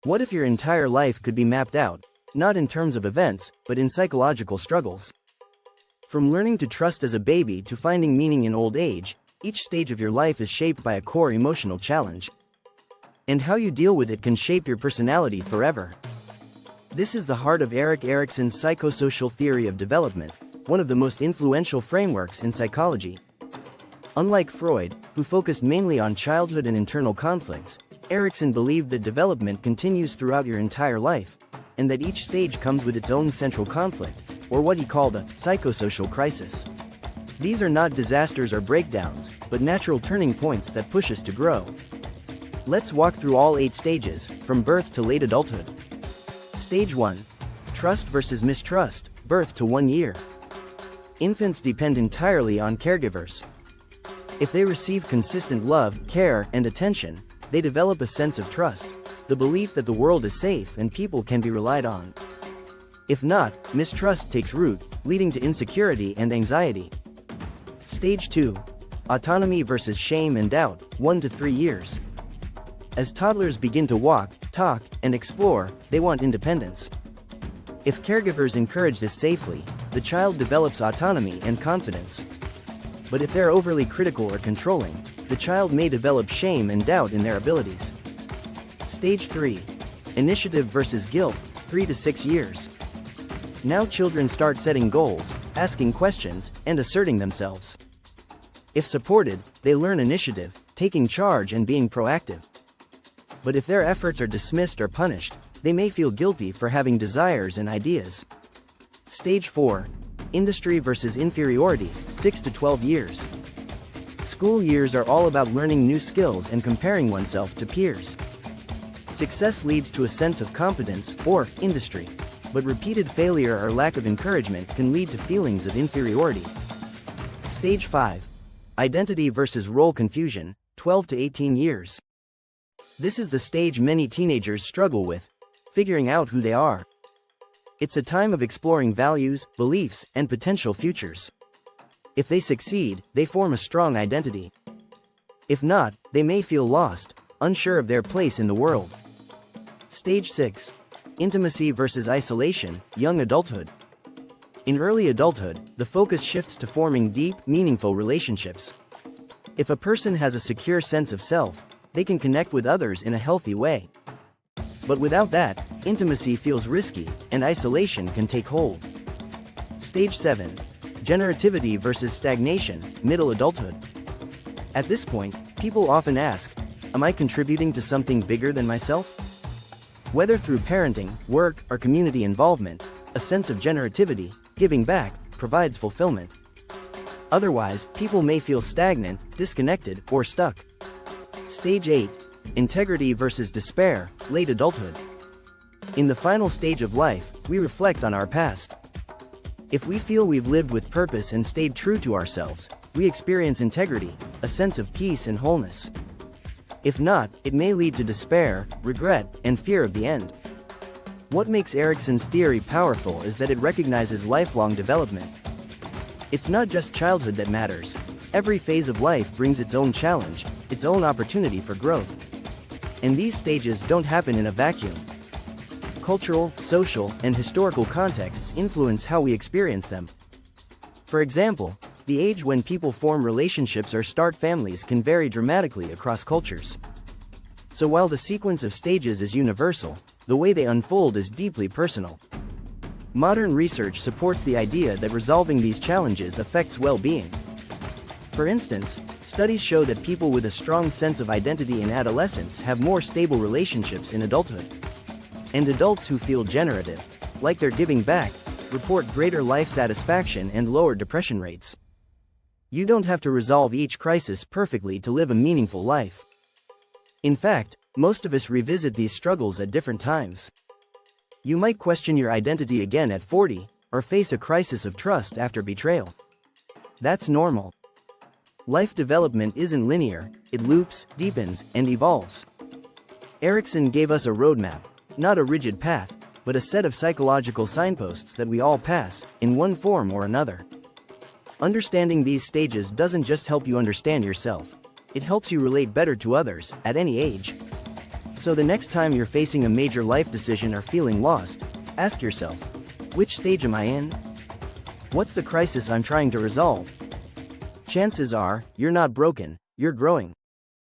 What if your entire life could be mapped out, not in terms of events, but in psychological struggles? From learning to trust as a baby to finding meaning in old age, each stage of your life is shaped by a core emotional challenge. And how you deal with it can shape your personality forever. This is the heart of Erik Erikson's psychosocial theory of development, one of the most influential frameworks in psychology. Unlike Freud, who focused mainly on childhood and internal conflicts, Erikson believed that development continues throughout your entire life, and that each stage comes with its own central conflict, or what he called a psychosocial crisis. These are not disasters or breakdowns, but natural turning points that push us to grow. Let's walk through all 8 stages, from birth to late adulthood. Stage 1. Trust versus mistrust, birth to 1 year. Infants depend entirely on caregivers. If they receive consistent love, care, and attention, they develop a sense of trust, the belief that the world is safe and people can be relied on. If not, mistrust takes root, leading to insecurity and anxiety. Stage 2. Autonomy versus shame and doubt, 1 to 3 years. As toddlers begin to walk, talk, and explore, they want independence. If caregivers encourage this safely, the child develops autonomy and confidence. But if they're overly critical or controlling, the child may develop shame and doubt in their abilities. Stage 3. Initiative versus guilt, 3 to 6 years. Now children start setting goals, asking questions, and asserting themselves. If supported, they learn initiative, taking charge and being proactive. But if their efforts are dismissed or punished, they may feel guilty for having desires and ideas. Stage 4. Industry versus inferiority, 6 to 12 years. School years are all about learning new skills and comparing oneself to peers. Success leads to a sense of competence, or industry, but repeated failure or lack of encouragement can lead to feelings of inferiority. Stage 5. Identity versus role confusion, 12 to 18 years. This is the stage many teenagers struggle with, figuring out who they are. It's a time of exploring values, beliefs, and potential futures. If they succeed, they form a strong identity. If not, they may feel lost, unsure of their place in the world. Stage 6. Intimacy versus isolation, young adulthood. In early adulthood, the focus shifts to forming deep, meaningful relationships. If a person has a secure sense of self, they can connect with others in a healthy way. But without that, intimacy feels risky, and isolation can take hold. Stage 7. Generativity versus stagnation, middle adulthood. At this point, people often ask, am I contributing to something bigger than myself? Whether through parenting, work, or community involvement, a sense of generativity, giving back, provides fulfillment. Otherwise, people may feel stagnant, disconnected, or stuck. Stage 8. Integrity versus despair, late adulthood. In the final stage of life, we reflect on our past. If we feel we've lived with purpose and stayed true to ourselves, we experience integrity, a sense of peace and wholeness. If not, it may lead to despair, regret, and fear of the end. What makes Erikson's theory powerful is that it recognizes lifelong development. It's not just childhood that matters. Every phase of life brings its own challenge, its own opportunity for growth. And these stages don't happen in a vacuum. Cultural, social, and historical contexts influence how we experience them. For example, the age when people form relationships or start families can vary dramatically across cultures. So while the sequence of stages is universal, the way they unfold is deeply personal. Modern research supports the idea that resolving these challenges affects well-being. For instance, studies show that people with a strong sense of identity in adolescence have more stable relationships in adulthood. And adults who feel generative, like they're giving back, report greater life satisfaction and lower depression rates. You don't have to resolve each crisis perfectly to live a meaningful life. In fact, most of us revisit these struggles at different times. You might question your identity again at 40, or face a crisis of trust after betrayal. That's normal. Life development isn't linear, it loops, deepens, and evolves. Erikson gave us a roadmap, not a rigid path, but a set of psychological signposts that we all pass, in one form or another. Understanding these stages doesn't just help you understand yourself, it helps you relate better to others, at any age. So the next time you're facing a major life decision or feeling lost, ask yourself, which stage am I in? What's the crisis I'm trying to resolve? Chances are, you're not broken, you're growing.